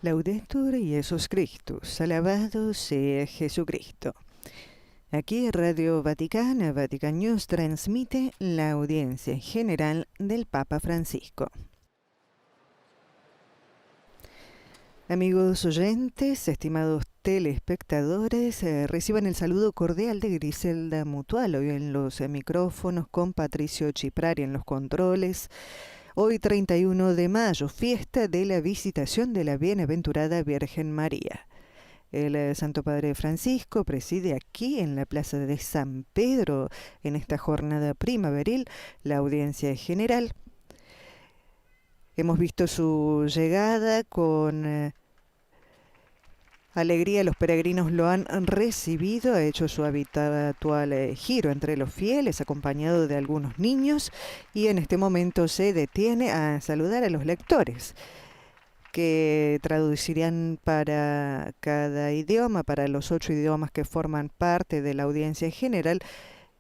Laudetur Jesus Christus, alabado sea Jesucristo. Aquí Radio Vaticana, Vatican News, transmite la audiencia general del Papa Francisco. Amigos oyentes, estimados telespectadores, reciban el saludo cordial de Griselda Mutual, hoy en los micrófonos con Patricio Chiprari en los controles. Hoy 31 de mayo, fiesta de la Visitación de la Bienaventurada Virgen María. El Santo Padre Francisco preside aquí en la Plaza de San Pedro, en esta jornada primaveril, la audiencia general. Hemos visto su llegada con alegría, los peregrinos lo han recibido, ha hecho su habitual giro entre los fieles, acompañado de algunos niños, y en este momento se detiene a saludar a los lectores, que traducirían para cada idioma, para los 8 idiomas que forman parte de la audiencia general,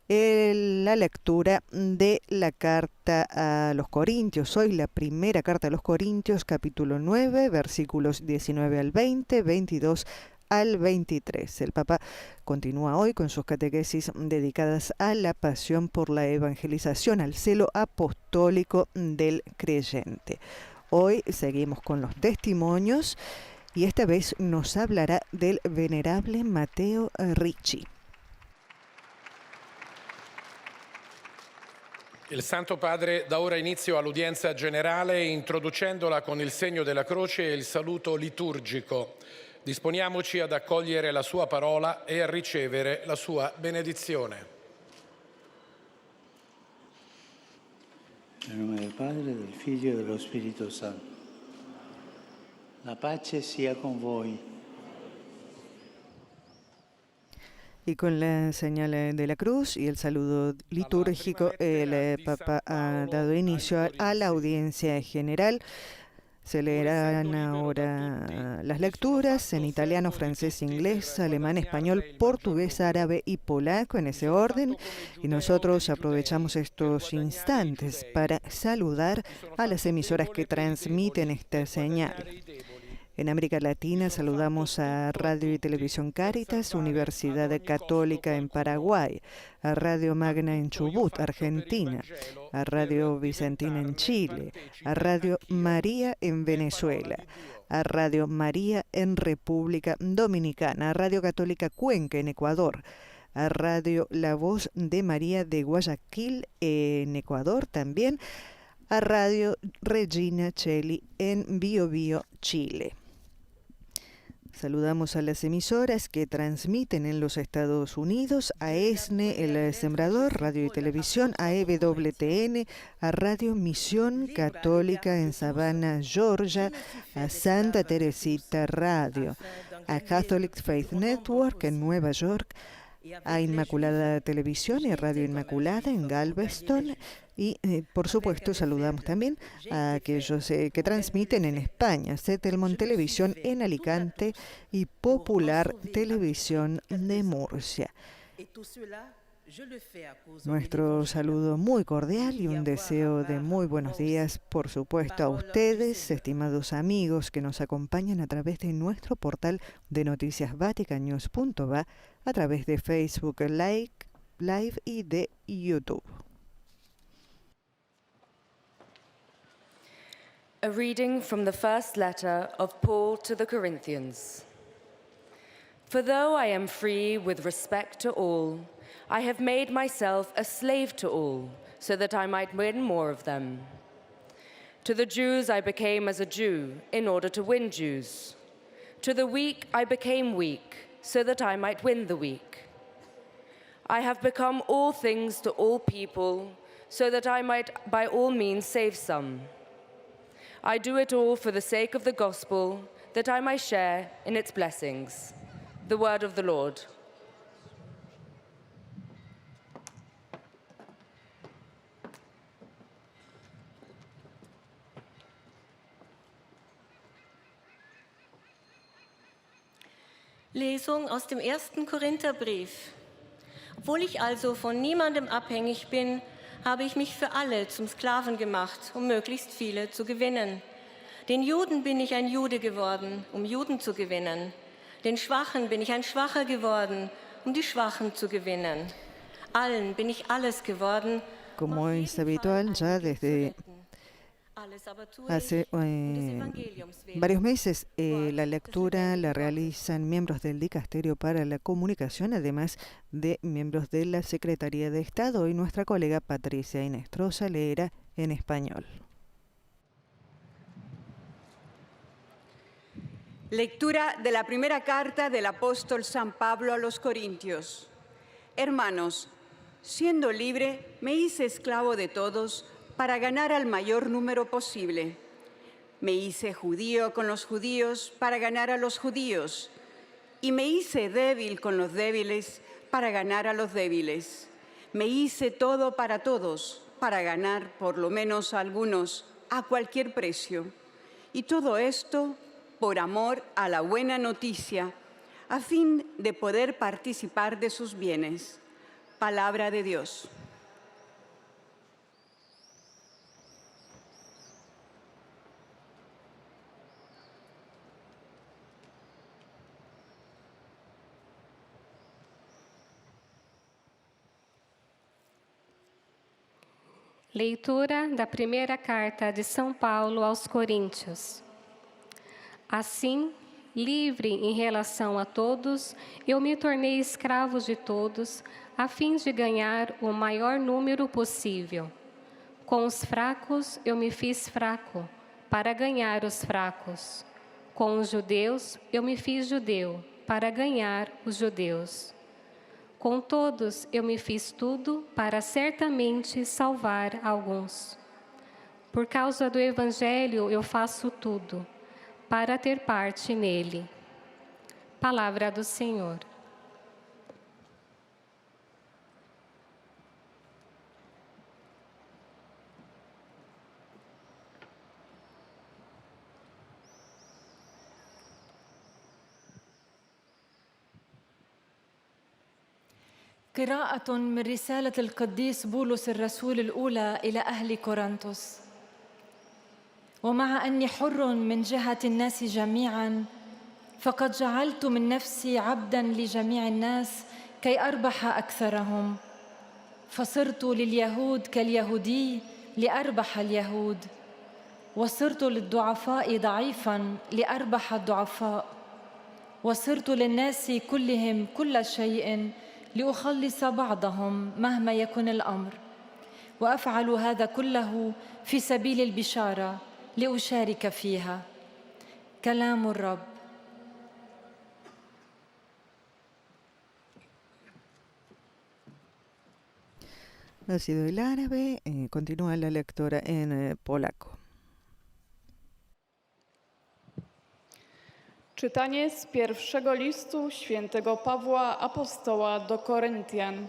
la lectura de la carta a los Corintios. Hoy la primera carta a los Corintios, capítulo 9, versículos 19 al 20, 22 al 23. El Papa continúa hoy con sus catequesis dedicadas a la pasión por la evangelización, al celo apostólico del creyente. Hoy seguimos con los testimonios y esta vez nos hablará del venerable Matteo Ricci. Il Santo Padre dà ora inizio all'udienza generale introducendola con il segno della croce e il saluto liturgico. Disponiamoci ad accogliere la sua parola e a ricevere la sua benedizione. Nel nome del Padre, del Figlio e dello Spirito Santo. La pace sia con voi. Y con la señal de la cruz y el saludo litúrgico, el Papa ha dado inicio a la audiencia general. Se leerán ahora las lecturas en italiano, francés, inglés, alemán, español, portugués, árabe y polaco, en ese orden. Y nosotros aprovechamos estos instantes para saludar a las emisoras que transmiten esta señal. En América Latina saludamos a Radio y Televisión Cáritas, Universidad Católica en Paraguay, a Radio Magna en Chubut, Argentina, a Radio Vicentina en Chile, a Radio María en Venezuela, a Radio María en República Dominicana, a Radio Católica Cuenca en Ecuador, a Radio La Voz de María de Guayaquil en Ecuador también, a Radio Regina Coeli en Biobío, Chile. Saludamos a las emisoras que transmiten en los Estados Unidos, a ESNE, El Sembrador, Radio y Televisión, a EWTN, a Radio Misión Católica en Savannah, Georgia, a Santa Teresita Radio, a Catholic Faith Network en Nueva York, a Inmaculada Televisión y Radio Inmaculada en Galveston. Y, por supuesto, saludamos también a aquellos que transmiten en España, Setelmont Televisión en Alicante y Popular Televisión de Murcia. Nuestro saludo muy cordial y un deseo de muy buenos días, por supuesto, a ustedes, estimados amigos que nos acompañan a través de nuestro portal de noticias vaticannews.va, a través de Facebook Live y de YouTube. A reading from the first letter of Paul to the Corinthians. For though I am free with respect to all, I have made myself a slave to all, so that I might win more of them. To the Jews I became as a Jew, in order to win Jews. To the weak I became weak, so that I might win the weak. I have become all things to all people, so that I might by all means save some. I do it all for the sake of the gospel, that I might share in its blessings. The word of the Lord. Lesung aus dem 1. Korintherbrief. Obwohl ich also von niemandem abhängig bin, habe ich mich für alle zum Sklaven gemacht, um möglichst viele zu gewinnen. Den Juden bin ich ein Jude geworden, Juden zu gewinnen. Den Schwachen bin ich ein Schwacher geworden, die Schwachen zu gewinnen. Allen bin ich alles geworden, Como es habitual, ya desde hace varios meses la lectura la realizan miembros del Dicasterio para la Comunicación, además de miembros de la Secretaría de Estado, y nuestra colega Patricia Inestrosa leerá en español. Lectura de la primera carta del apóstol San Pablo a los Corintios. Hermanos, siendo libre, me hice esclavo de todos para ganar al mayor número posible. Me hice judío con los judíos para ganar a los judíos, y me hice débil con los débiles para ganar a los débiles. Me hice todo para todos para ganar por lo menos a algunos a cualquier precio. Y todo esto por amor a la buena noticia, a fin de poder participar de sus bienes. Palabra de Dios. Leitura da primeira carta de São Paulo aos Coríntios. Assim, livre em relação a todos, eu me tornei escravo de todos, a fim de ganhar o maior número possível. Com os fracos, eu me fiz fraco, para ganhar os fracos. Com os judeus, eu me fiz judeu, para ganhar os judeus. Com todos, eu me fiz tudo, para certamente salvar alguns. Por causa do Evangelho, eu faço tudo, para ter parte nele. Palavra do Senhor. قراءة من رسالة القديس بولس الرسول الأولى إلى أهل كورنثوس. ومع أني حر من جهة الناس جميعاً، فقد جعلت من نفسي عبداً لجميع الناس كي أربح أكثرهم. فصرت لليهود كاليهودي لأربح اليهود، وصرت للضعفاء ضعيفاً لأربح الضعفاء، وصرت للناس كلهم كل شيء لأخلص بعضهم مهما يكن الأمر، وأفعل هذا كله في سبيل البشارة لأشارك فيها. كلام الرب. Ha sido el árabe, continúa la lectura en polaco. Czytanie z pierwszego listu świętego Pawła Apostoła do Koryntian.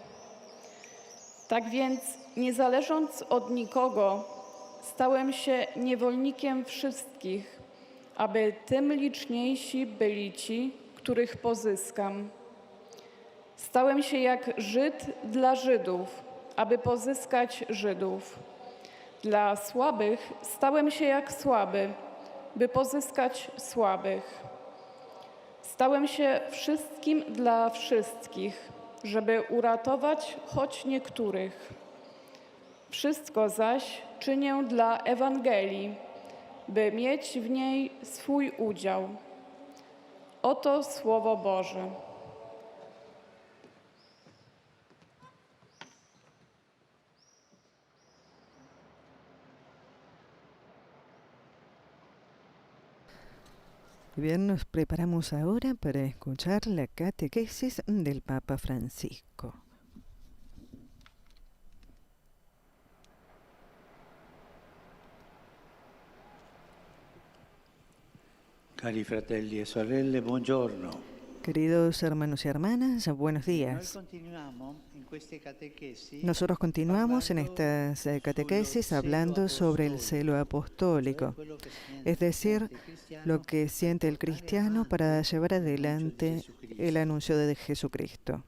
Tak więc, nie zależąc od nikogo, stałem się niewolnikiem wszystkich, aby tym liczniejsi byli ci, których pozyskam. Stałem się jak Żyd dla Żydów, aby pozyskać Żydów. Dla słabych stałem się jak słaby, by pozyskać słabych. Stałem się wszystkim dla wszystkich, żeby uratować choć niektórych. Wszystko zaś czynię dla Ewangelii, by mieć w niej swój udział. Oto Słowo Boże. Bien, nos preparamos ahora para escuchar la catequesis del Papa Francisco. Cari fratelli e sorelle, buongiorno. Queridos hermanos y hermanas, buenos días. Nosotros continuamos en estas catequesis hablando sobre el celo apostólico, es decir, lo que siente el cristiano para llevar adelante el anuncio de Jesucristo.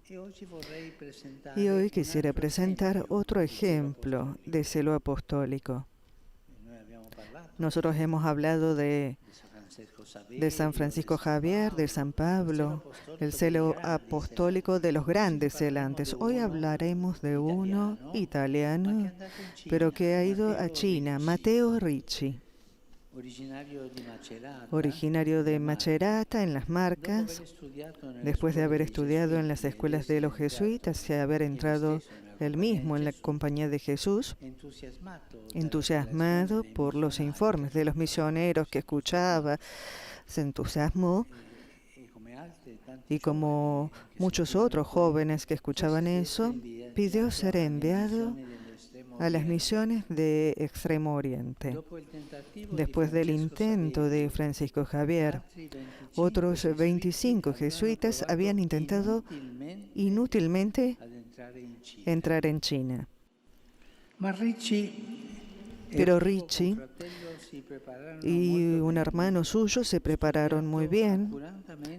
Y hoy quisiera presentar otro ejemplo de celo apostólico. Nosotros hemos hablado de San Francisco Javier, de San Pablo, el celo apostólico de los grandes celantes. Hoy hablaremos de uno italiano, pero que ha ido a China, Matteo Ricci. Originario de Macerata, en las Marcas, después de haber estudiado en las escuelas de los jesuitas y haber entrado él mismo en la compañía de Jesús, entusiasmado por los informes de los misioneros que escuchaba, se entusiasmó y, como muchos otros jóvenes que escuchaban eso, pidió ser enviado a las misiones de Extremo Oriente. Después del intento de Francisco Javier, otros 25 jesuitas habían intentado inútilmente entrar en China. Pero Ricci y un hermano suyo se prepararon muy bien,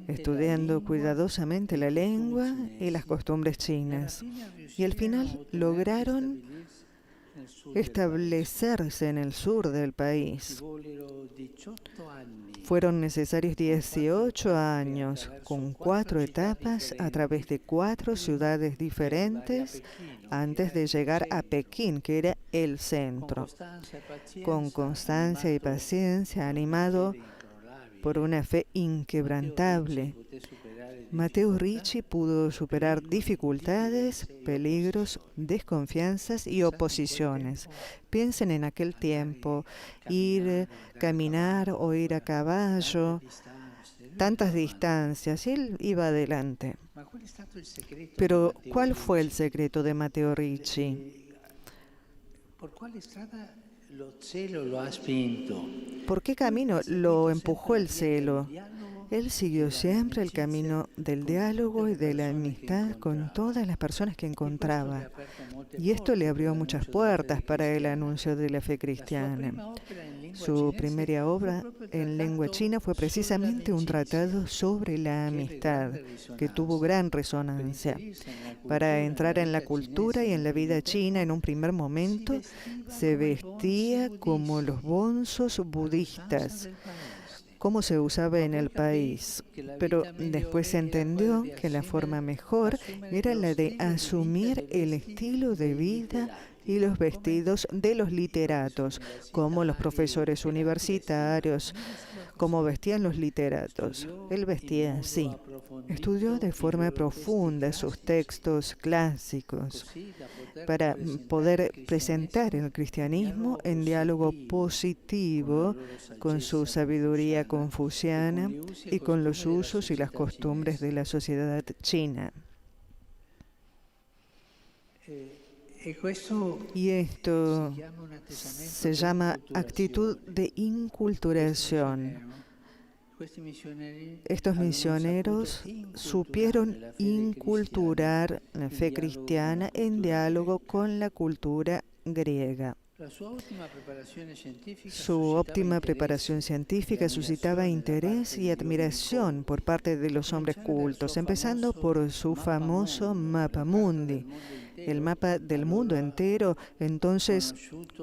estudiando cuidadosamente la lengua y las costumbres chinas. Y al final lograron establecerse en el sur del país. Fueron necesarios 18 años, con 4 etapas a través de 4 ciudades diferentes, antes de llegar a Pekín, que era el centro. Con constancia y paciencia, animado por una fe inquebrantable, Matteo Ricci pudo superar dificultades, peligros, desconfianzas y oposiciones. Piensen en aquel tiempo, caminar o ir a caballo, tantas distancias, y él iba adelante. Pero, ¿cuál fue el secreto de Matteo Ricci? ¿Por qué camino lo empujó el celo? Él siguió siempre el camino del diálogo y de la amistad con todas las personas que encontraba. Y esto le abrió muchas puertas para el anuncio de la fe cristiana. Su primera obra en lengua china fue precisamente un tratado sobre la amistad, que tuvo gran resonancia. Para entrar en la cultura y en la vida china en un primer momento, se vestía como los bonzos budistas, como se usaba en el país, pero después se entendió que la forma mejor era la de asumir el estilo de vida y los vestidos de los literatos, como los profesores universitarios, como vestían los literatos. Él vestía así. Estudió de forma profunda sus textos clásicos para poder presentar el cristianismo en diálogo positivo con su sabiduría confuciana y con los usos y las costumbres de la sociedad china. Y esto se llama actitud de inculturación. Estos misioneros supieron inculturar la fe cristiana en diálogo con la cultura griega. Su óptima preparación científica suscitaba interés y admiración por parte de los hombres cultos, empezando por su famoso Mapa Mundi, el mapa del mundo entero, entonces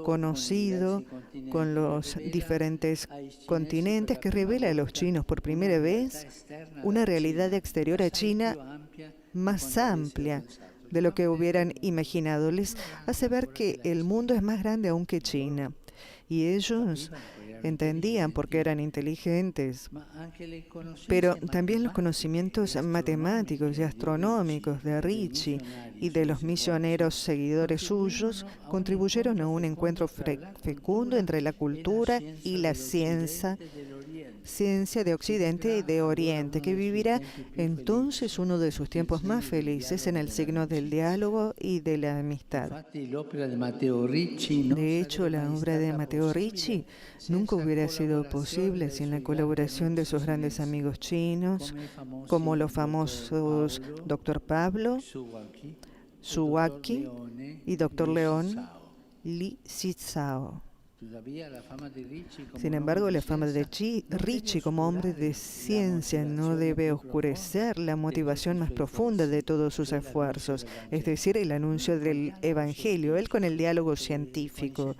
conocido con los diferentes continentes, que revela a los chinos por primera vez una realidad exterior a China más amplia de lo que hubieran imaginado. Les hace ver que el mundo es más grande aún que China. Y ellos entendían porque eran inteligentes, pero también los conocimientos matemáticos y astronómicos de Ricci y de los misioneros seguidores suyos contribuyeron a un encuentro fecundo entre la cultura y la ciencia de Occidente y de Oriente, que vivirá entonces uno de sus tiempos más felices en el signo del diálogo y de la amistad. De hecho, la obra de Matteo Ricci nunca hubiera sido posible sin la colaboración de sus grandes amigos chinos, como los famosos Dr. Pablo, Su Waki y Dr. León Li Zhizhao. Sin embargo, la fama de Ricci como hombre de ciencia no debe oscurecer la motivación más profunda de todos sus esfuerzos, es decir, el anuncio del Evangelio, él con el diálogo científico.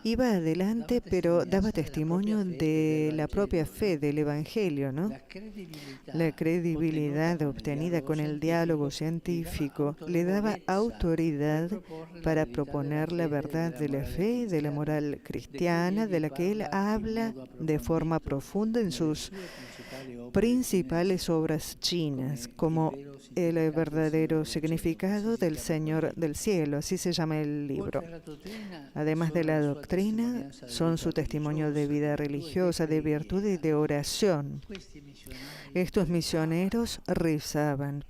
Iba adelante, pero daba testimonio de la propia fe, del Evangelio, ¿no? La credibilidad obtenida con el diálogo científico le daba autoridad para proponer la verdad de la fe y de la moral cristiana, de la que él habla de forma profunda en sus principales obras chinas, como el verdadero significado del Señor del cielo, así se llama el libro. Además de la doctrina, son su testimonio de vida religiosa, de virtud y de oración. Estos misioneros rezaban,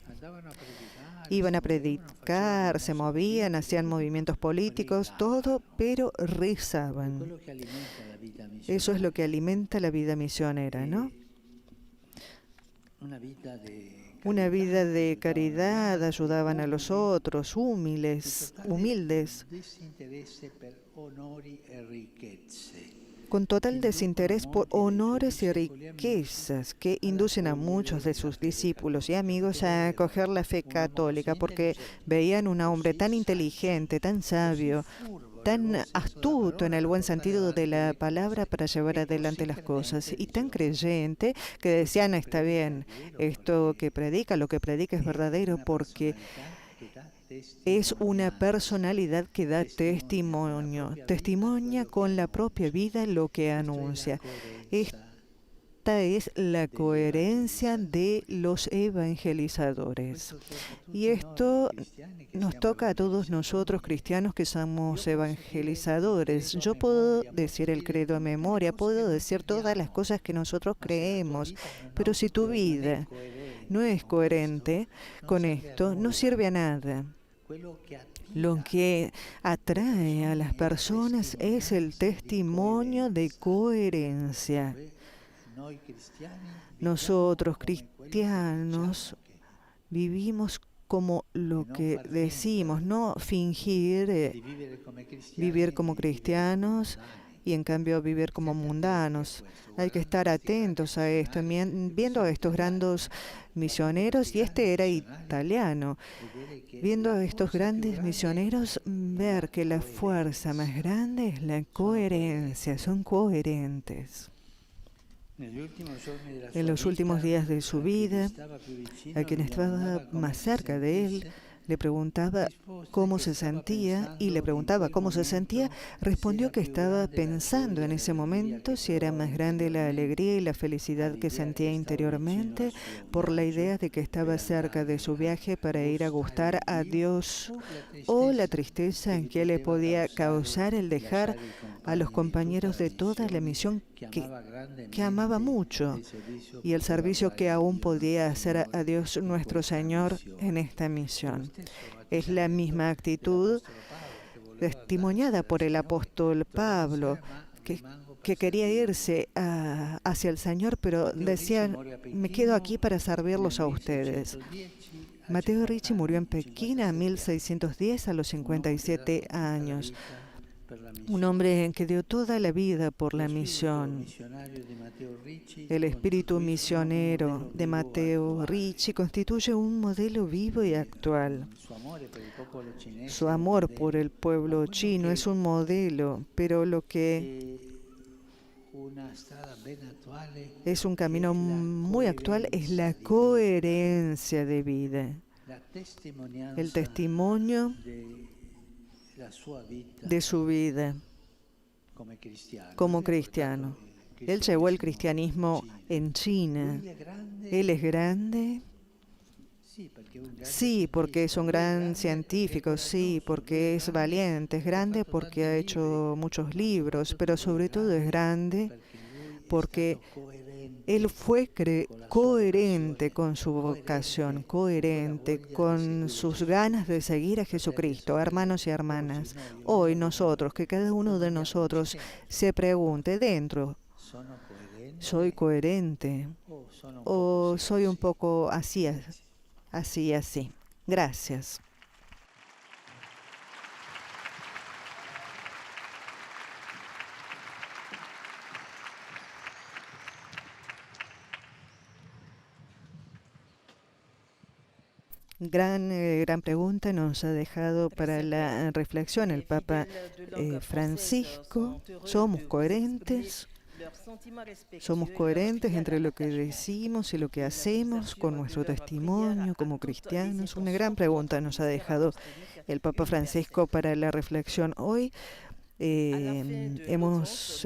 iban a predicar, se movían, hacían movimientos políticos, todo, pero rezaban. Eso es lo que alimenta la vida misionera, ¿no? Una vida de caridad, ayudaban a los otros, humildes, con total desinterés por honores y riquezas que inducen a muchos de sus discípulos y amigos a acoger la fe católica porque veían un hombre tan inteligente, tan sabio, tan astuto en el buen sentido de la palabra para llevar adelante las cosas y tan creyente que decían, está bien, esto que predica, lo que predica es verdadero porque es una personalidad que da testimonio, testimonia con la propia vida lo que anuncia. Esta es la coherencia de los evangelizadores. Y esto nos toca a todos nosotros cristianos que somos evangelizadores. Yo puedo decir el credo a memoria, puedo decir todas las cosas que nosotros creemos, pero si tu vida no es coherente con esto, no sirve a nada. Lo que atrae a las personas es el testimonio de coherencia. Nosotros, cristianos, vivimos como lo que decimos, no fingir vivir como cristianos y en cambio vivir como mundanos. Hay que estar atentos a esto, viendo a estos grandes misioneros, y este era italiano, viendo a estos grandes misioneros, ver que la fuerza más grande es la coherencia, son coherentes. En los últimos días de su vida, a quien estaba más cerca de él, le preguntaba cómo se sentía, y le preguntaba cómo se sentía, respondió que estaba pensando en ese momento si era más grande la alegría y la felicidad que sentía interiormente por la idea de que estaba cerca de su viaje para ir a gustar a Dios, o la tristeza en que le podía causar el dejar a los compañeros de toda la misión que amaba mucho y el servicio que aún podía hacer a Dios nuestro Señor en esta misión. Es la misma actitud testimoniada por el apóstol Pablo, que quería irse hacia el Señor, pero decía, me quedo aquí para servirlos a ustedes. Matteo Ricci murió en Pekín en 1610 a los 57 años. Un hombre que dio toda la vida por la misión. El espíritu misionero de Matteo Ricci constituye un modelo vivo y actual. Su amor por el pueblo chino es un modelo, pero lo que es un camino muy actual es la coherencia de vida, el testimonio de su vida como cristiano. Él llevó el cristianismo en China. Él es grande, sí, porque es un gran científico, sí, porque es valiente, es grande porque ha hecho muchos libros, pero sobre todo es grande porque él fue coherente con su vocación, coherente con sus ganas de seguir a Jesucristo. Hermanos y hermanas, hoy nosotros, que cada uno de nosotros se pregunte dentro, ¿soy coherente o soy un poco así? Gracias. Gran pregunta nos ha dejado para la reflexión el Papa Francisco. ¿Somos coherentes? ¿Somos coherentes entre lo que decimos y lo que hacemos con nuestro testimonio como cristianos? Una gran pregunta nos ha dejado el Papa Francisco para la reflexión hoy. Hemos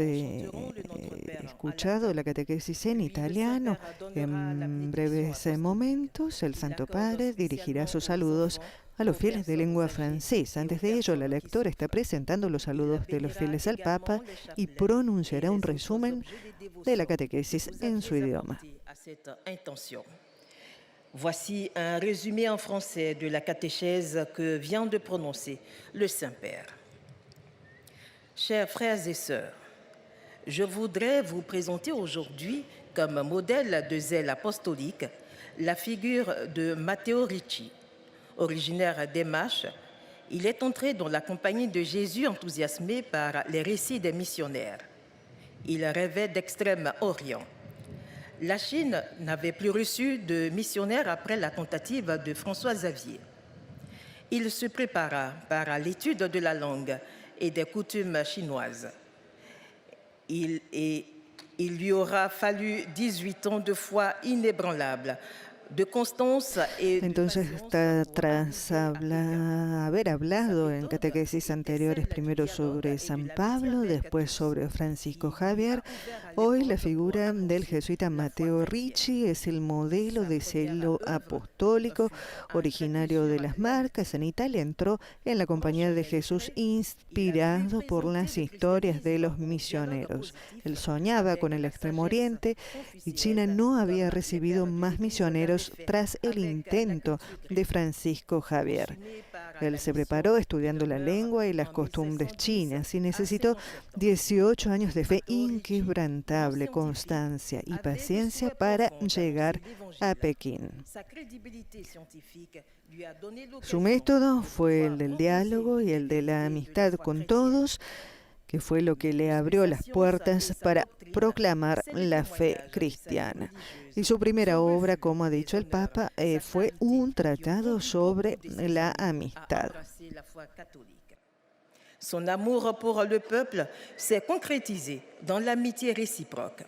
escuchado la catequesis en italiano. En breves momentos, el Santo Padre dirigirá sus saludos a los fieles de lengua francesa. Antes de ello, la lectora está presentando los saludos de los fieles al Papa y pronunciará un resumen de la catequesis en su idioma. Voici un résumé en français de la catéchèse que vient de prononcer le Saint-Père. Chers frères et sœurs, je voudrais vous présenter aujourd'hui comme modèle de zèle apostolique la figure de Matteo Ricci. Originaire d'Emache, il est entré dans la compagnie de Jésus enthousiasmé par les récits des missionnaires. Il rêvait d'Extrême-Orient. La Chine n'avait plus reçu de missionnaires après la tentative de François Xavier. Il se prépara par l'étude de la langue et des coutumes chinoises. Il lui aura fallu 18 ans de foi inébranlable, de constancia y entonces, tras haber hablado en catequesis anteriores primero sobre San Pablo, después sobre Francisco Javier, hoy la figura del jesuita Matteo Ricci es el modelo de celo apostólico. Originario de las Marcas, en Italia, entró en la Compañía de Jesús inspirado por las historias de los misioneros. Él soñaba con el Extremo Oriente y China no había recibido más misioneros tras el intento de Francisco Javier. Él se preparó estudiando la lengua y las costumbres chinas y necesitó 18 años de fe inquebrantable, constancia y paciencia para llegar a Pekín. Su método fue el del diálogo y el de la amistad con todos, que fue lo que le abrió las puertas para proclamar la fe cristiana. Y su primera obra, como ha dicho el Papa, fue un tratado sobre la amistad. Son amour pour le peuple s'est concrétisé dans l'amitié réciproque.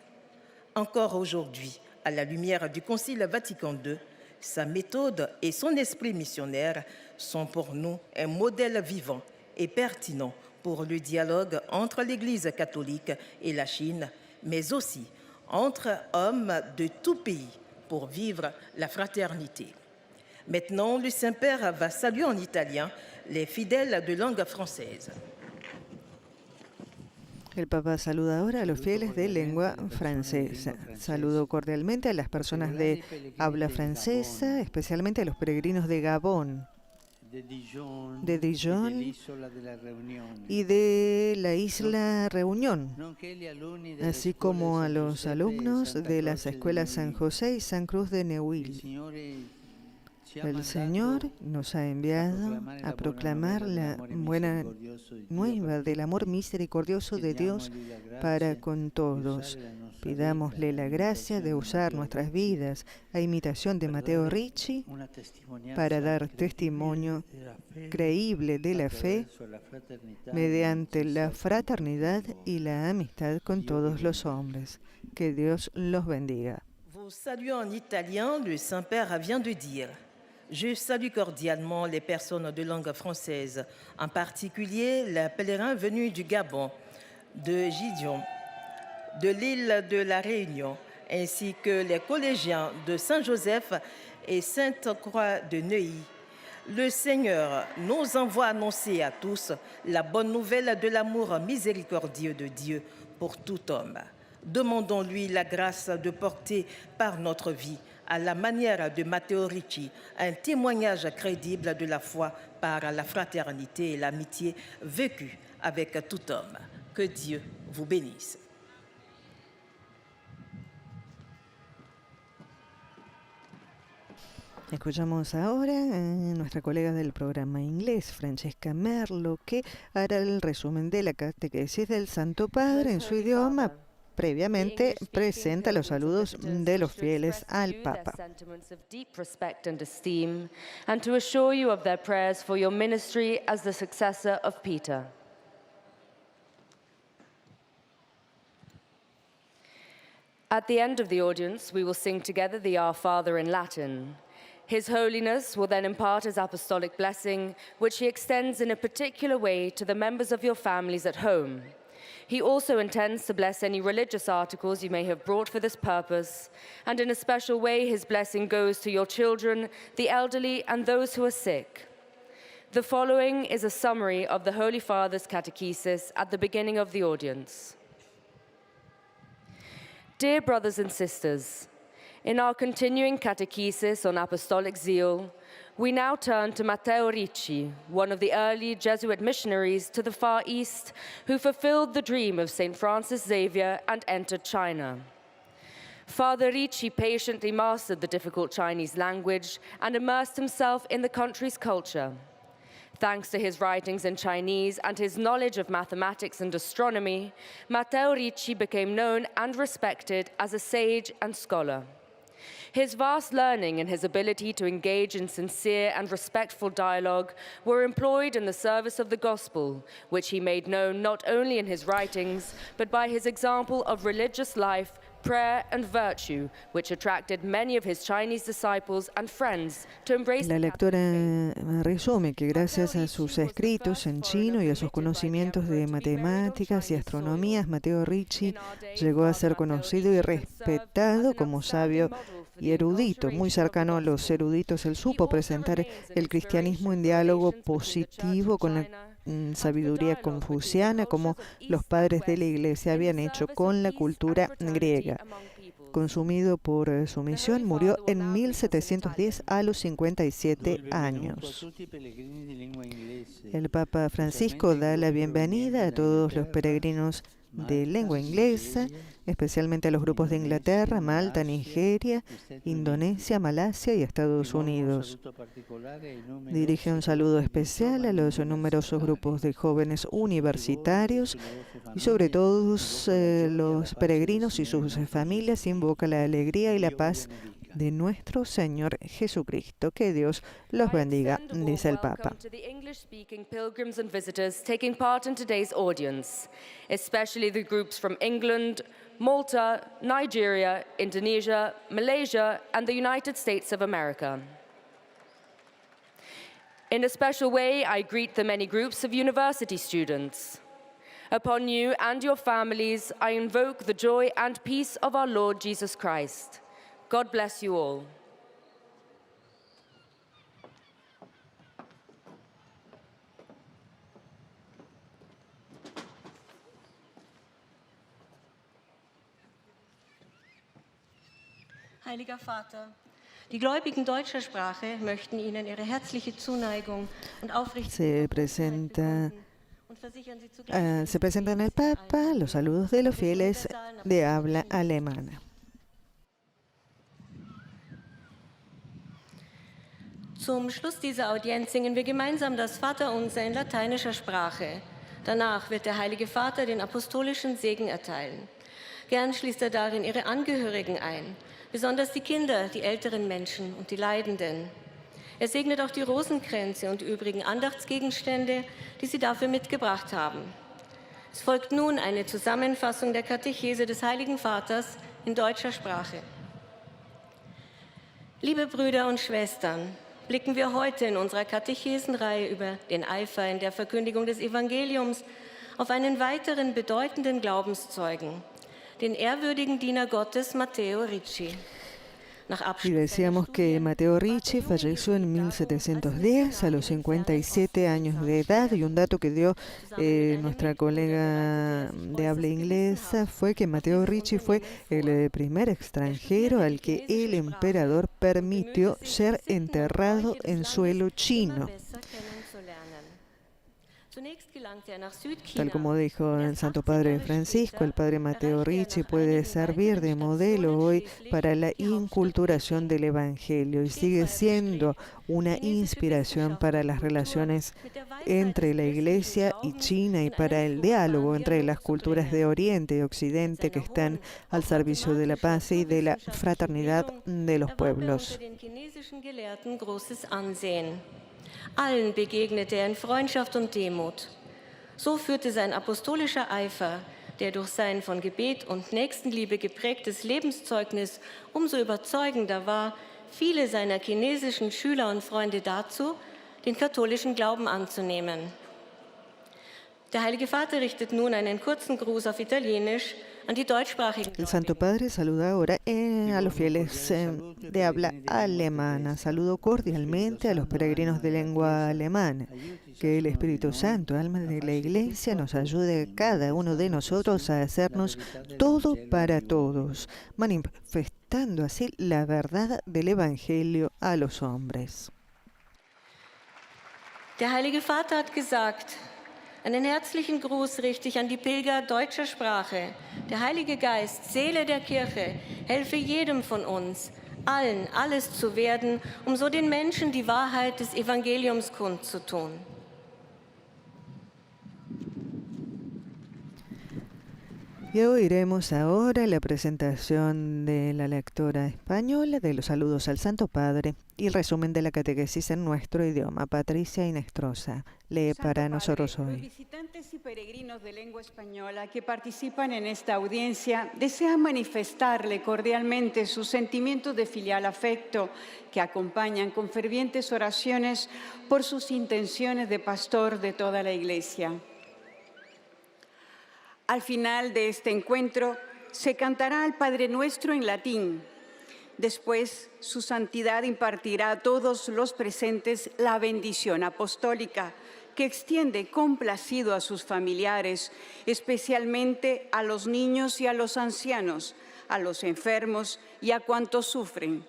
Encore aujourd'hui, à la lumière du Concile Vatican II, sa méthode et son esprit missionnaire sont pour nous un modèle vivant et pertinent pour le dialogue entre l'Église catholique et la Chine, mais aussi entre hommes de tout pays pour vivre la fraternité. Maintenant, le Saint-Père va saluer en italien les fidèles de langue française. El Papa saluda ahora a los fieles de lengua francesa. Saludo cordialmente a las personas de habla francesa, especialmente a los peregrinos de Gabón, de Dijon y de la isla Reunión, así como a los alumnos de las escuelas San José y San Cruz de Neuilly. El Señor nos ha enviado a proclamar la buena nueva del amor misericordioso de Dios para con todos. Pidámosle la gracia de usar nuestras vidas a imitación de Matteo Ricci para dar testimonio creíble de la fe mediante la fraternidad y la amistad con todos los hombres. Que Dios los bendiga. Vous saluez en italien, le Saint-Père vient de dire: je salue cordialement les personnes de langue française, en particulier les pèlerins venus du Gabon, de Gideon, de l'île de la Réunion, ainsi que les collégiens de Saint-Joseph et Sainte-Croix de Neuilly. Le Seigneur nous envoie annoncer à tous la bonne nouvelle de l'amour miséricordieux de Dieu pour tout homme. Demandons-lui la grâce de porter par notre vie, à la manière de Matteo Ricci, un témoignage crédible de la foi par la fraternité et l'amitié vécue avec tout homme. Que Dieu vous bénisse. Escuchamos ahora a nuestra colega del programa inglés, Francesca Merlo, que hará el resumen de la catequesis del Santo Padre en su idioma, previamente presenta los saludos de los fieles al Papa. And to assure you of their prayers for your ministry as the successor of Peter. At the end of the audience, we will sing together the Our Father in Latin. His Holiness will then impart his apostolic blessing, which he extends in a particular way to the members of your families at home. He also intends to bless any religious articles you may have brought for this purpose, and in a special way his blessing goes to your children, the elderly, and those who are sick. The following is a summary of the Holy Father's catechesis at the beginning of the audience. Dear brothers and sisters, in our continuing catechesis on apostolic zeal, we now turn to Matteo Ricci, one of the early Jesuit missionaries to the Far East who fulfilled the dream of St. Francis Xavier and entered China. Father Ricci patiently mastered the difficult Chinese language and immersed himself in the country's culture. Thanks to his writings in Chinese and his knowledge of mathematics and astronomy, Matteo Ricci became known and respected as a sage and scholar. His vast learning and his ability to engage in sincere and respectful dialogue were employed in the service of the gospel, which he made known not only in his writings, but by his example of religious life, prayer and virtue, which attracted many of his Chinese disciples and friends to embrace. La lectora resume que gracias a sus escritos en chino y a sus conocimientos de matemáticas y astronomías, Matteo Ricci llegó a ser conocido y respetado como sabio y erudito. Muy cercano a los eruditos, él supo presentar el cristianismo en diálogo positivo con la sabiduría confuciana, como los padres de la Iglesia habían hecho con la cultura griega. Consumido por su misión, murió en 1710 a los 57 años. El Papa Francisco da la bienvenida a todos los peregrinos de lengua inglesa, especialmente a los grupos de Inglaterra, Malta, Nigeria, Indonesia, Malasia y Estados Unidos. Dirige un saludo especial a los numerosos grupos de jóvenes universitarios y sobre todo los peregrinos y sus familias. Invoca la alegría y la paz de nuestro Señor Jesucristo. Que Dios los bendiga, dice el Papa. Pilgrims and visitors taking part in today's audience, especially the groups from England, Malta, Nigeria, Indonesia, Malaysia, and the United States of America. In a special way, I greet the many groups of university students. Upon you and your families, I invoke the joy and peace of our Lord Jesus Christ. God bless you all. Heiliger Vater, die Gläubigen deutscher Sprache möchten Ihnen ihre herzliche Zuneigung und aufrichtige Se presentan al Papa los saludos de los fieles de habla alemana. Zum Schluss dieser Audienz singen wir gemeinsam das Vaterunser in lateinischer Sprache. Danach wird der Heilige Vater den apostolischen Segen erteilen. Gern schließt er darin ihre Angehörigen ein, besonders die Kinder, die älteren Menschen und die Leidenden. Er segnet auch die Rosenkränze und übrigen Andachtsgegenstände, die sie dafür mitgebracht haben. Es folgt nun eine Zusammenfassung der Katechese des Heiligen Vaters in deutscher Sprache. Liebe Brüder und Schwestern, blicken wir heute in unserer Katechesenreihe über den Eifer in der Verkündigung des Evangeliums auf einen weiteren bedeutenden Glaubenszeugen, den ehrwürdigen Diener Gottes Matteo Ricci. Y decíamos que Matteo Ricci falleció en 1710 a los 57 años de edad, y un dato que dio nuestra colega de habla inglesa fue que Matteo Ricci fue el primer extranjero al que el emperador permitió ser enterrado en suelo chino. Tal como dijo el Santo Padre Francisco, el Padre Matteo Ricci puede servir de modelo hoy para la inculturación del Evangelio y sigue siendo una inspiración para las relaciones entre la Iglesia y China y para el diálogo entre las culturas de Oriente y Occidente que están al servicio de la paz y de la fraternidad de los pueblos. Allen begegnete in Freundschaft und Demut. So führte sein apostolischer Eifer, der durch sein von Gebet und Nächstenliebe geprägtes Lebenszeugnis umso überzeugender war, viele seiner chinesischen Schüler und Freunde dazu, den katholischen Glauben anzunehmen. Der Heilige Vater richtet nun einen kurzen Gruß auf Italienisch an die deutschsprachigen. El Santo Padre saluda ahora a los fieles de habla alemana. Saludo cordialmente a los peregrinos de lengua alemana. Que el Espíritu Santo, alma de la Iglesia, nos ayude a cada uno de nosotros a hacernos todo para todos, manifestando así la verdad del Evangelio a los hombres. Der Heilige Vater hat gesagt, einen herzlichen Gruß richte ich an die Pilger deutscher Sprache. Der Heilige Geist, Seele der Kirche, helfe jedem von uns, allen alles zu werden, um so den Menschen die Wahrheit des Evangeliums kundzutun. Y oiremos ahora la presentación de la lectora española de los saludos al Santo Padre y el resumen de la catequesis en nuestro idioma. Patricia Inestrosa lee para nosotros hoy. Los visitantes y peregrinos de lengua española que participan en esta audiencia desean manifestarle cordialmente sus sentimientos de filial afecto que acompañan con fervientes oraciones por sus intenciones de pastor de toda la Iglesia. Al final de este encuentro se cantará al Padre Nuestro en latín. Después, su santidad impartirá a todos los presentes la bendición apostólica que extiende complacido a sus familiares, especialmente a los niños y a los ancianos, a los enfermos y a cuantos sufren.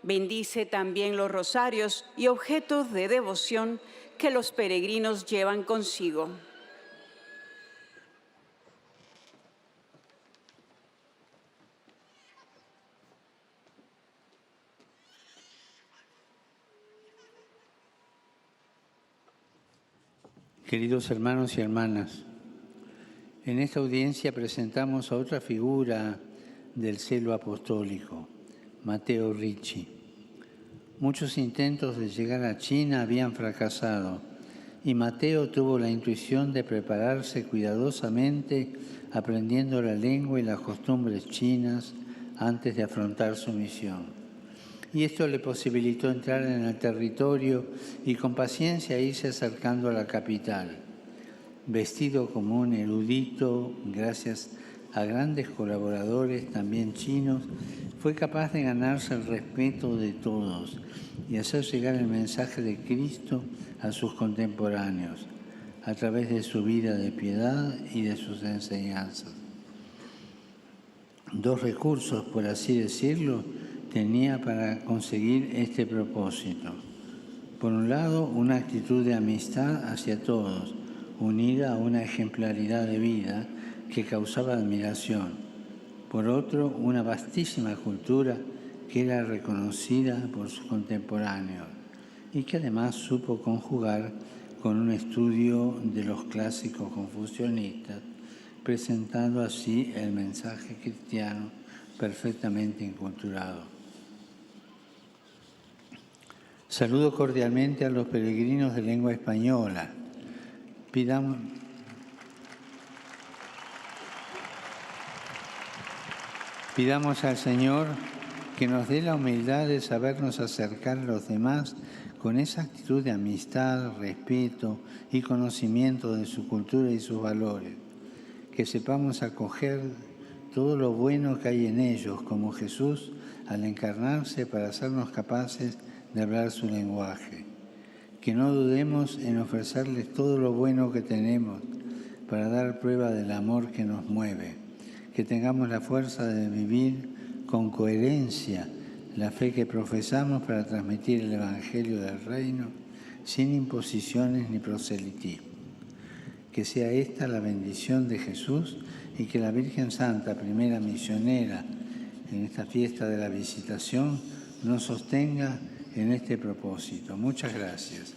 Bendice también los rosarios y objetos de devoción que los peregrinos llevan consigo. Queridos hermanos y hermanas, en esta audiencia presentamos a otra figura del celo apostólico, Matteo Ricci. Muchos intentos de llegar a China habían fracasado y Matteo tuvo la intuición de prepararse cuidadosamente aprendiendo la lengua y las costumbres chinas antes de afrontar su misión. Y esto le posibilitó entrar en el territorio y con paciencia irse acercando a la capital. Vestido como un erudito, gracias a grandes colaboradores, también chinos, fue capaz de ganarse el respeto de todos y hacer llegar el mensaje de Cristo a sus contemporáneos, a través de su vida de piedad y de sus enseñanzas. Dos recursos, por así decirlo, tenía para conseguir este propósito. Por un lado, una actitud de amistad hacia todos, unida a una ejemplaridad de vida que causaba admiración. Por otro, una vastísima cultura que era reconocida por sus contemporáneos y que además supo conjugar con un estudio de los clásicos confucianistas, presentando así el mensaje cristiano perfectamente inculturado. Saludo cordialmente a los peregrinos de lengua española. Pidamos al Señor que nos dé la humildad de sabernos acercar a los demás con esa actitud de amistad, respeto y conocimiento de su cultura y sus valores. Que sepamos acoger todo lo bueno que hay en ellos, como Jesús al encarnarse para hacernos capaces de hablar su lenguaje. Que no dudemos en ofrecerles todo lo bueno que tenemos para dar prueba del amor que nos mueve. Que tengamos la fuerza de vivir con coherencia la fe que profesamos para transmitir el Evangelio del Reino sin imposiciones ni proselitismo. Que sea esta la bendición de Jesús y que la Virgen Santa, primera misionera en esta fiesta de la Visitación, nos sostenga en este propósito. Muchas gracias.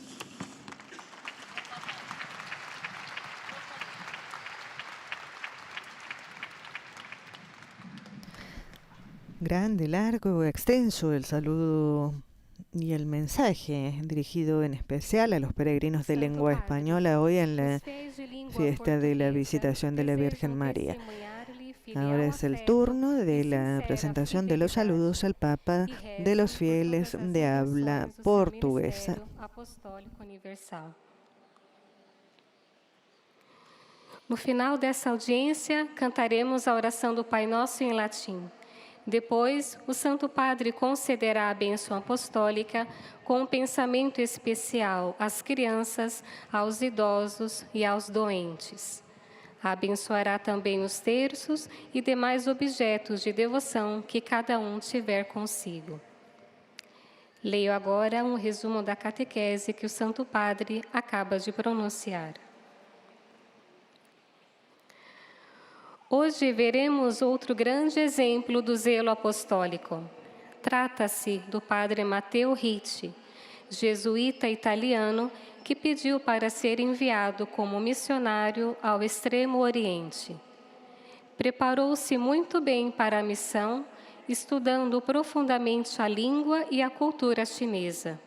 grande, largo, extenso el saludo y el mensaje dirigido en especial a los peregrinos de lengua española hoy en la fiesta de la Visitación de la Virgen María. Ahora es el turno de la presentación de los saludos al Papa de los fieles de habla portuguesa. No final dessa audiência, cantaremos a oração do Pai Nosso em latim. Depois, o Santo Padre concederá a bênção apostólica com um pensamento especial às crianças, aos idosos e aos doentes. Abençoará também os terços e demais objetos de devoção que cada um tiver consigo. Leio agora um resumo da catequese que o Santo Padre acaba de pronunciar. Hoje veremos outro grande exemplo do zelo apostólico. Trata-se do padre Matteo Ricci, jesuíta italiano que pediu para ser enviado como missionário ao Extremo Oriente. Preparou-se muito bem para a missão, estudando profundamente a língua e a cultura chinesa.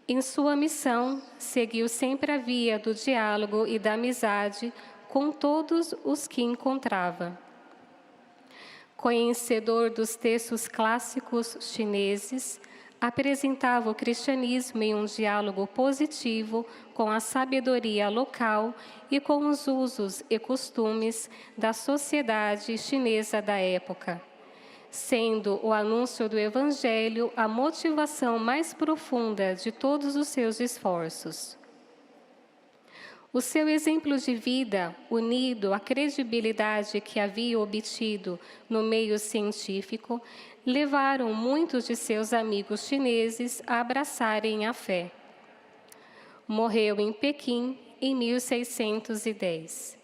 Em sua missão, seguiu sempre a via do diálogo e da amizade com todos os que encontrava. Conhecedor dos textos clássicos chineses, apresentava o cristianismo em um diálogo positivo com a sabedoria local e com os usos e costumes da sociedade chinesa da época, sendo o anúncio do Evangelho a motivação mais profunda de todos os seus esforços. O seu exemplo de vida, unido à credibilidade que havia obtido no meio científico, levaram muitos de seus amigos chineses a abraçarem a fé. Morreu em Pequim em 1610.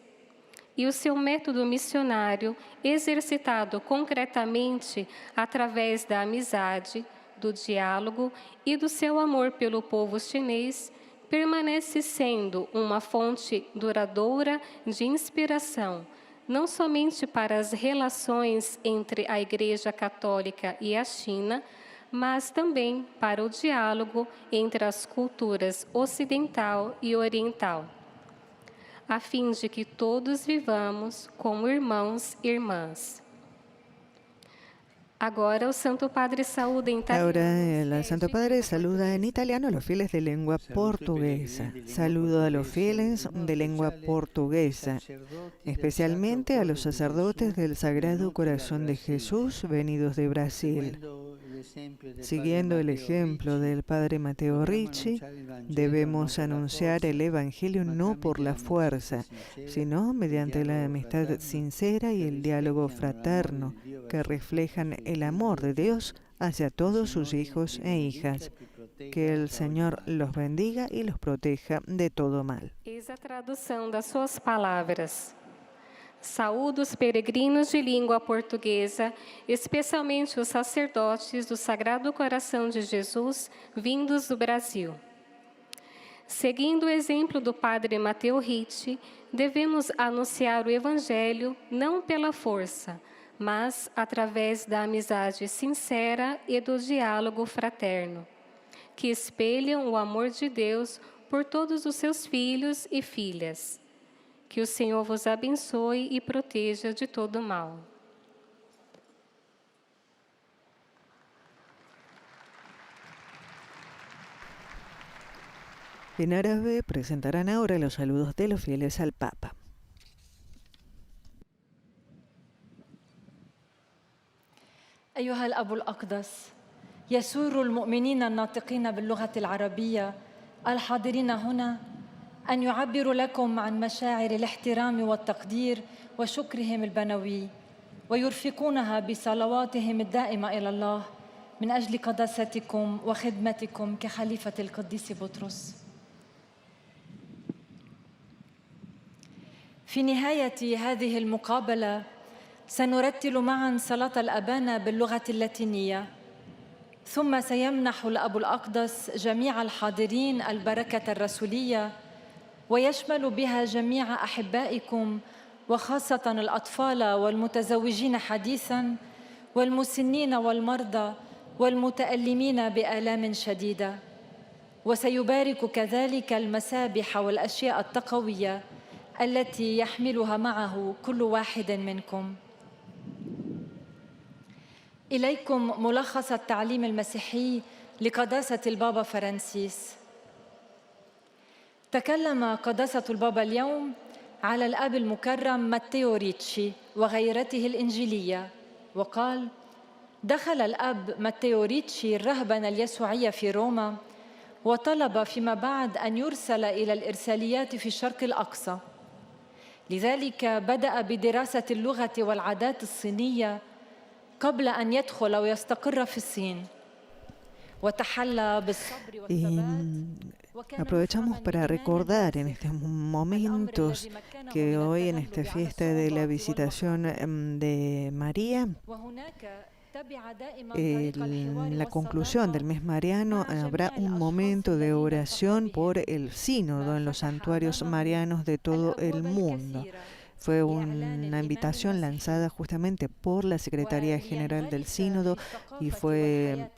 E o seu método missionário, exercitado concretamente através da amizade, do diálogo e do seu amor pelo povo chinês, permanece sendo uma fonte duradoura de inspiração, não somente para as relações entre a Igreja Católica e a China, mas também para o diálogo entre as culturas ocidental e oriental, a fim de que todos vivamos como irmãos e irmãs. Ahora el Santo Padre saluda en italiano a los fieles de lengua portuguesa. Saludo a los fieles de lengua portuguesa, especialmente a los sacerdotes del Sagrado Corazón de Jesús venidos de Brasil. Siguiendo el ejemplo del Padre Matteo Ricci, debemos anunciar el Evangelio no por la fuerza, sino mediante la amistad sincera y el diálogo fraterno que reflejan el amor de Dios hacia todos sus hijos e hijas. Que el Señor los bendiga y los proteja de todo mal. Eis a tradução das suas palavras. Saúdo os peregrinos de língua portuguesa, especialmente os sacerdotes do Sagrado Coração de Jesus, vindos do Brasil. Seguindo o exemplo do Padre Matteo Ricci, devemos anunciar o Evangelho não pela força, mas através da amizade sincera e do diálogo fraterno, que espelham o amor de Deus por todos os seus filhos e filhas. Que o Senhor vos abençoe e proteja de todo mal. En árabe presentarán ahora los saludos de los fieles al Papa. أيها الأب الأقدس، يسور المؤمنين الناطقين باللغة العربية الحاضرين هنا أن يعبروا لكم عن مشاعر الاحترام والتقدير وشكرهم البنوي، ويرفقونها بصلواتهم الدائمة إلى الله من أجل قداستكم وخدمتكم كخليفة القديس بطرس. في نهاية هذه المقابلة سنرتل معاً صلاة الأبانا باللغة اللاتينية، ثم سيمنح الأب الأقدس جميع الحاضرين البركة الرسولية، ويشمل بها جميع أحبائكم وخاصة الأطفال والمتزوجين حديثاً والمسنين والمرضى والمتألمين بآلام شديدة، وسيبارك كذلك المسابح والأشياء التقوية التي يحملها معه كل واحد منكم. إليكم ملخص التعليم المسيحي لقداسة البابا فرانسيس. تكلم قداسة البابا اليوم على الأب المكرم ماتيو ريتشي وغيرته الإنجيلية، وقال: دخل الأب ماتيو ريتشي الرهبنة اليسوعية في روما، وطلب فيما بعد أن يرسل إلى الإرساليات في الشرق الأقصى. لذلك بدأ بدراسة اللغة والعادات الصينية قبل أن يدخل ويستقر في الصين، وتحلى بالصبر والثبات. Aprovechamos para recordar en estos momentos que hoy en esta fiesta de la visitación de María, en la conclusión del mes mariano habrá un momento de oración por el sínodo en los santuarios marianos de todo el mundo. Fue una invitación lanzada justamente por la Secretaría General del Sínodo y fue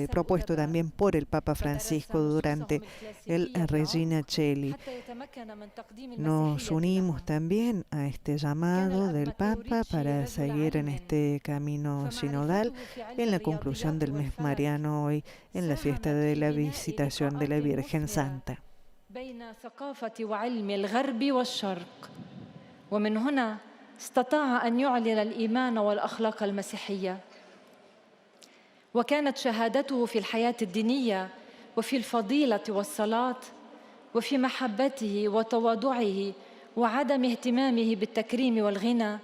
propuesto también por el Papa Francisco durante el Regina Coeli. Nos unimos también a este llamado del Papa para seguir en este camino sinodal en la conclusión del mes mariano hoy en la fiesta de la visitación de la Virgen Santa. بين ثقافة وعلم الغرب والشرق، ومن هنا استطاع أن يعلن الإيمان والأخلاق المسيحية. وكانت شهادته في الحياة الدينية وفي الفضيلة والصلاة وفي محبته وتواضعه وعدم اهتمامه بالتكريم والغنى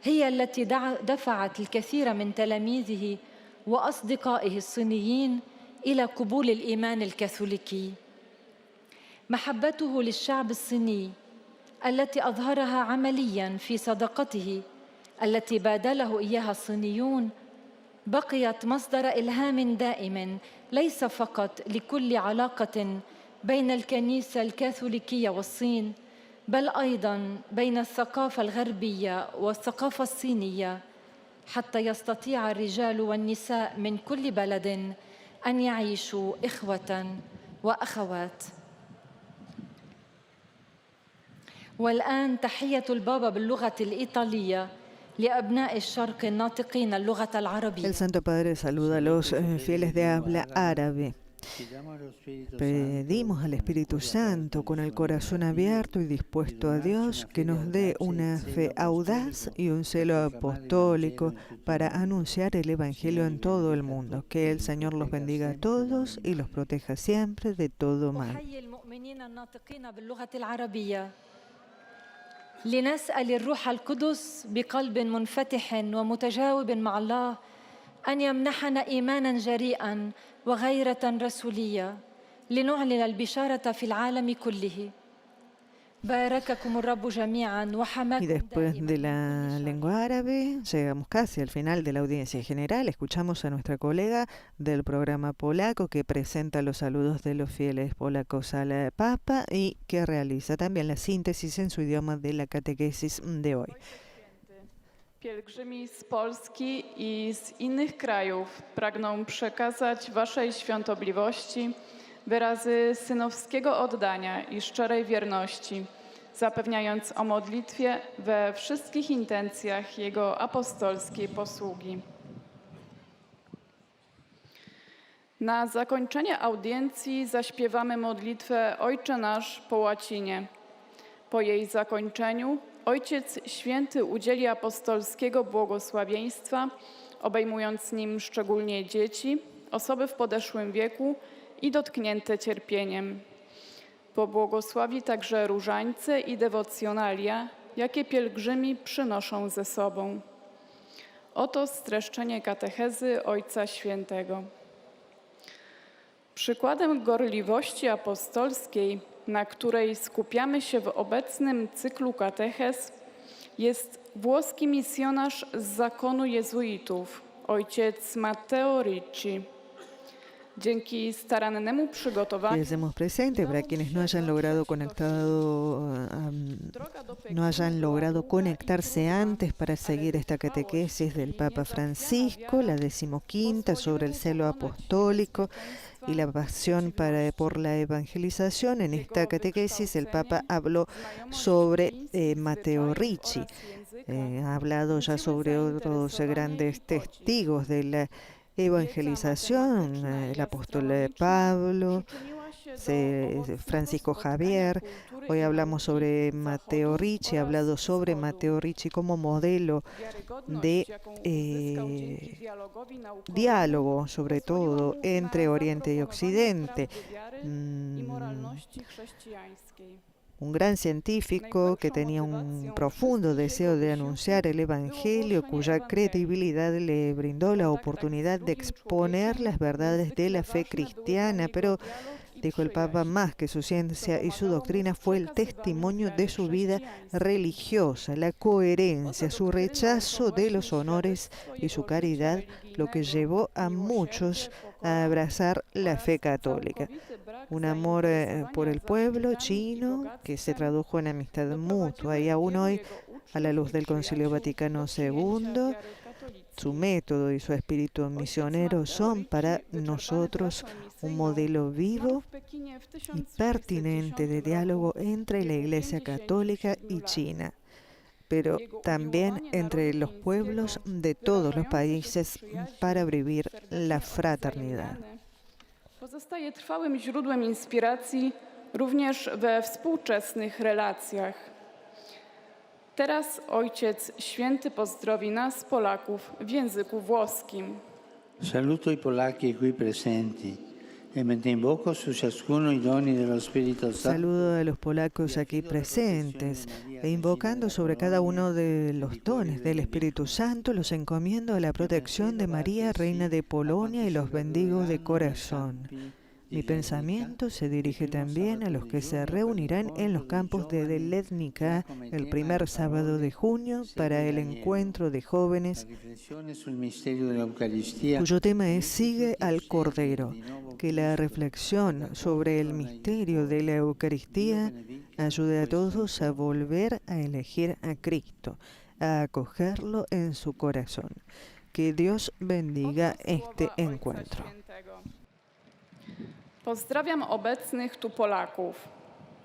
هي التي دفعت الكثير من تلاميذه وأصدقائه الصينيين إلى قبول الإيمان الكاثوليكي. محبته للشعب الصيني التي أظهرها عملياً في صداقته التي بادله إياها الصينيون بقيت مصدر إلهام دائم ليس فقط لكل علاقة بين الكنيسة الكاثوليكية والصين، بل أيضاً بين الثقافة الغربية والثقافة الصينية، حتى يستطيع الرجال والنساء من كل بلد أن يعيشوا إخوة وأخوات. والآن تحية البابا باللغة الإيطالية لأبناء الشرق الناطقين اللغة العربية. El Santo Padre saluda a los fieles de habla árabe. Pedimos al Espíritu Santo con el corazón abierto y dispuesto a Dios que nos dé una fe audaz y un celo apostólico para anunciar el Evangelio en todo el mundo. Que el Señor los bendiga a todos y los proteja siempre de todo mal. لنسأل الروح القدس بقلب منفتح ومتجاوب مع الله أن يمنحنا إيمانا جريئا وغيرة رسولية لنعلن البشارة في العالم كله. بارككم الرب جميعا وحماكم. Y después de la lengua árabe, llegamos casi al final de la audiencia general. Escuchamos a nuestra colega del programa polaco que presenta los saludos de los fieles polacos al Papa y que realiza también la síntesis en su idioma de la catequesis de hoy. Pielgrzymi z Polski i z innych krajów pragną przekazać Waszej świątobliwości wyrazy synowskiego oddania i szczerej wierności, zapewniając o modlitwie we wszystkich intencjach Jego apostolskiej posługi. Na zakończenie audiencji zaśpiewamy modlitwę Ojcze Nasz po łacinie. Po jej zakończeniu Ojciec Święty udzieli apostolskiego błogosławieństwa, obejmując nim szczególnie dzieci, osoby w podeszłym wieku i dotknięte cierpieniem. Pobłogosławi także różańce i dewocjonalia, jakie pielgrzymi przynoszą ze sobą. Oto streszczenie katechezy Ojca Świętego. Przykładem gorliwości apostolskiej, na której skupiamy się w obecnym cyklu katechez, jest włoski misjonarz z zakonu jezuitów, ojciec Matteo Ricci. Dzięki starannemu przygotowaniu Y hacemos presente para quienes no hayan logrado conectarse antes para seguir esta catequesis del Papa Francisco, la 15ª sobre el celo apostólico y la pasión por la evangelización. En esta catequesis el Papa habló sobre Matteo Ricci, ha hablado ya sobre otros grandes testigos de la evangelización, el apóstol Pablo, Francisco Javier. Hoy hablamos sobre Matteo Ricci, he hablado sobre Matteo Ricci como modelo de diálogo, sobre todo entre Oriente y Occidente. Un gran científico que tenía un profundo deseo de anunciar el Evangelio, cuya credibilidad le brindó la oportunidad de exponer las verdades de la fe cristiana, pero, dijo el Papa, más que su ciencia y su doctrina fue el testimonio de su vida religiosa, la coherencia, su rechazo de los honores y su caridad, lo que llevó a muchos a abrazar la fe católica. Un amor por el pueblo chino que se tradujo en amistad mutua, y aún hoy, a la luz del Concilio Vaticano II, su método y su espíritu misionero son para nosotros un modelo vivo y pertinente de diálogo entre la Iglesia Católica y China, pero también entre los pueblos de todos los países para vivir la fraternidad. Pozostaje trwałym źródłem inspiracji również we współczesnych relacjach. Teraz Ojciec Święty pozdrowi nas, Polaków, w języku włoskim. Saluto i Polacchi qui presenti e mentre invoco su ciascuno i doni dello Spirito Santo. Saludo a los polacos aquí presentes e invocando sobre cada uno de los dones del Espíritu Santo, los encomiendo a la protección de María, Reina de Polonia, y los bendigo de corazón. Mi pensamiento se dirige también a los que se reunirán en los campos de Delednica el primer sábado de junio para el encuentro de jóvenes cuyo tema es Sigue al Cordero. Que la reflexión sobre el misterio de la Eucaristía ayude a todos a volver a elegir a Cristo, a acogerlo en su corazón. Que Dios bendiga este encuentro. Pozdrawiam obecnych tu Polaków,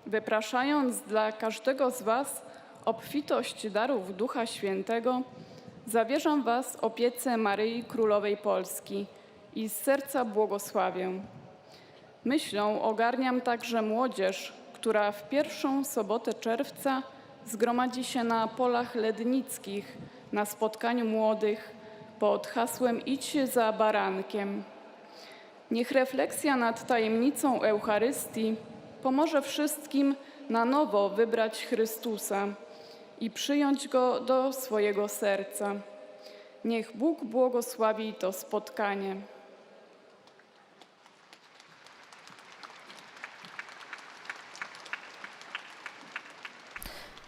wypraszając dla każdego z Was obfitość darów Ducha Świętego, zawierzam Was opiece Maryi Królowej Polski i z serca błogosławię. Myślą ogarniam także młodzież, która w pierwszą sobotę czerwca zgromadzi się na polach lednickich na spotkaniu młodych pod hasłem Idź za barankiem. Niech refleksja nad tajemnicą Eucharystii pomoże wszystkim na nowo wybrać Chrystusa i przyjąć Go do swojego serca. Niech Bóg błogosławi to spotkanie.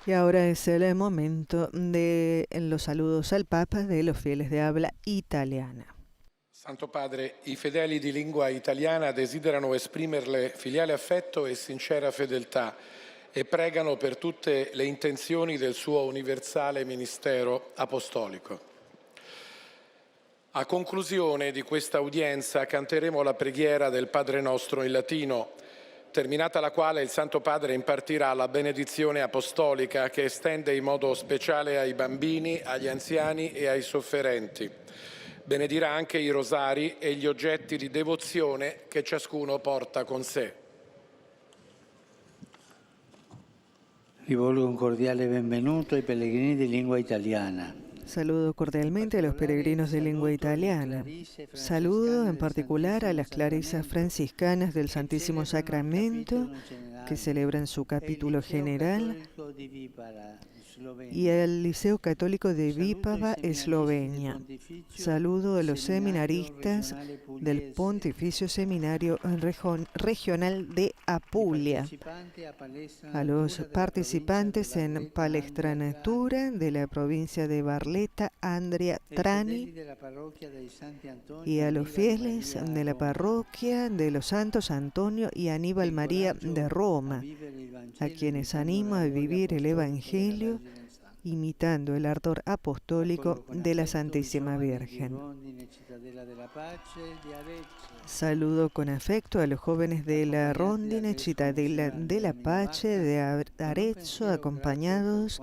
Y ahora es el momento de los saludos al Papa de los fieles de habla italiana. Santo Padre, i fedeli di lingua italiana desiderano esprimerle filiale affetto e sincera fedeltà e pregano per tutte le intenzioni del suo universale ministero apostolico. A conclusione di questa udienza canteremo la preghiera del Padre Nostro in latino, terminata la quale il Santo Padre impartirà la benedizione apostolica che estende in modo speciale ai bambini, agli anziani e ai sofferenti. Benedirà anche i rosari e gli oggetti di devozione che ciascuno porta con sé. Rivolgo un cordiale benvenuto ai pellegrini di lingua italiana. Saludo cordialmente a los peregrinos de lengua italiana. Saludo en particular a las clarisas franciscanas del Santísimo Sacramento que celebran su capítulo general y al Liceo Católico de Vipava, Eslovenia. Saludo a los seminaristas del Pontificio Seminario Regional de Apulia, a los participantes en Palestranatura de la provincia de Barletta, Andrea Trani, y a los fieles de la parroquia de los Santos Antonio y Aníbal María de Roma, a quienes animo a vivir el Evangelio imitando el ardor apostólico de la Santísima Virgen. Saludo con afecto a los jóvenes de la Rondine Cittadella della Pace de Arezzo, acompañados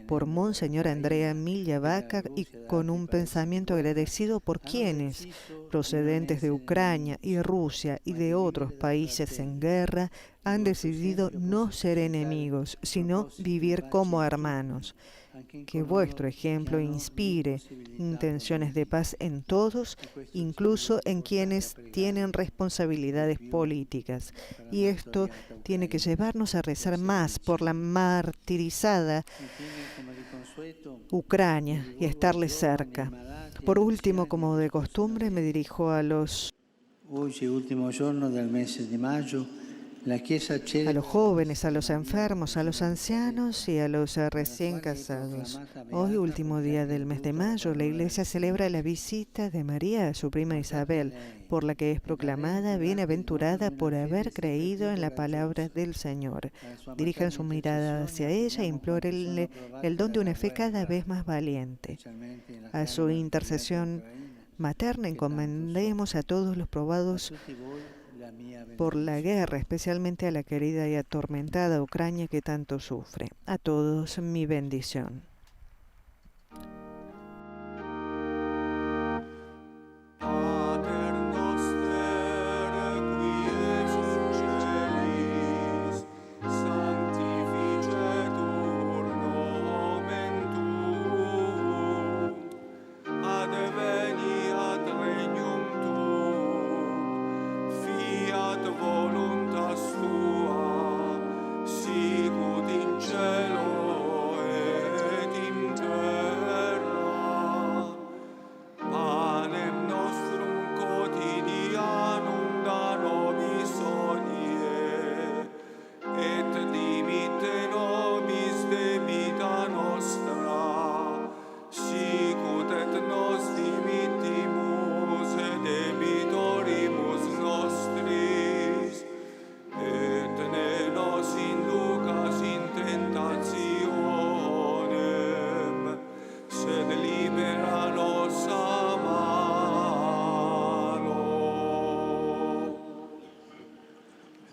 por Monseñor Andrea Migliavacca, y con un pensamiento agradecido por quienes, procedentes de Ucrania y Rusia y de otros países en guerra, han decidido no ser enemigos, sino vivir como hermanos. Que vuestro ejemplo inspire intenciones de paz en todos, incluso en quienes tienen responsabilidades políticas. Y esto tiene que llevarnos a rezar más por la martirizada Ucrania y a estarle cerca. Por último, como de costumbre, me dirijo a los jóvenes, a los enfermos, a los ancianos y a los recién casados. Hoy, último día del mes de mayo, la Iglesia celebra la visita de María a su prima Isabel, por la que es proclamada bienaventurada por haber creído en la palabra del Señor. Dirijan su mirada hacia ella e implórenle el don de una fe cada vez más valiente. A su intercesión materna encomendemos a todos los probados por la guerra, especialmente a la querida y atormentada Ucrania que tanto sufre. A todos mi bendición.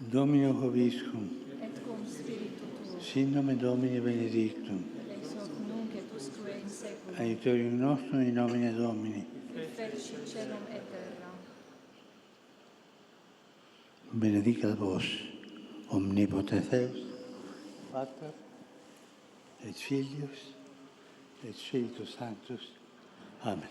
Domino Hoviscum, sin nomen Domini benedictum, aiutorium nostrum in nomine Domini. Benedicat vos, omnipotens Deus, Pater, et Filius, et Spiritus Sanctus. Amén.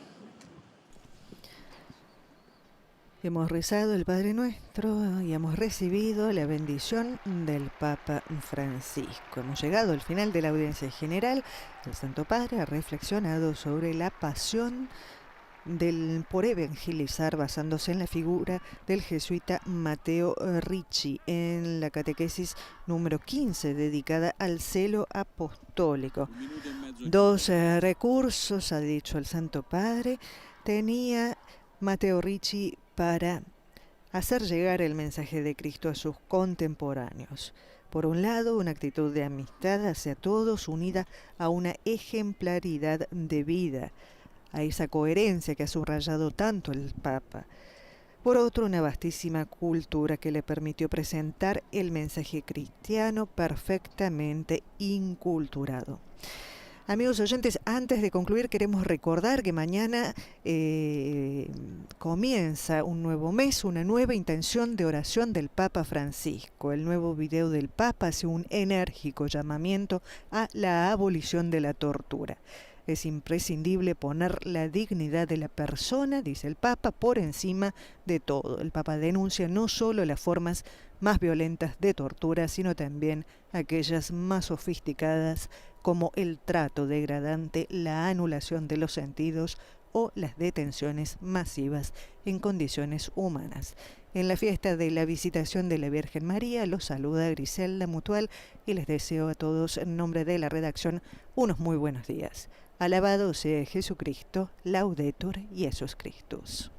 Hemos rezado el Padre Nuestro y hemos recibido la bendición del Papa Francisco. Hemos llegado al final de la audiencia general. El Santo Padre ha reflexionado sobre la pasión por evangelizar basándose en la figura del jesuita Matteo Ricci en la catequesis número 15 dedicada al celo apostólico. 2 recursos, ha dicho el Santo Padre, tenía Matteo Ricci para hacer llegar el mensaje de Cristo a sus contemporáneos. Por un lado, una actitud de amistad hacia todos unida a una ejemplaridad de vida, a esa coherencia que ha subrayado tanto el Papa. Por otro, una vastísima cultura que le permitió presentar el mensaje cristiano perfectamente inculturado. Amigos oyentes, antes de concluir queremos recordar que mañana comienza un nuevo mes, una nueva intención de oración del Papa Francisco. El nuevo video del Papa hace un enérgico llamamiento a la abolición de la tortura. Es imprescindible poner la dignidad de la persona, dice el Papa, por encima de todo. El Papa denuncia no solo las formas más violentas de tortura, sino también aquellas más sofisticadas, como el trato degradante, la anulación de los sentidos o las detenciones masivas en condiciones humanas. En la fiesta de la Visitación de la Virgen María los saluda Griselda Mutual y les deseo a todos en nombre de la redacción unos muy buenos días. Alabado sea Jesucristo, Laudetur Jesus Christus.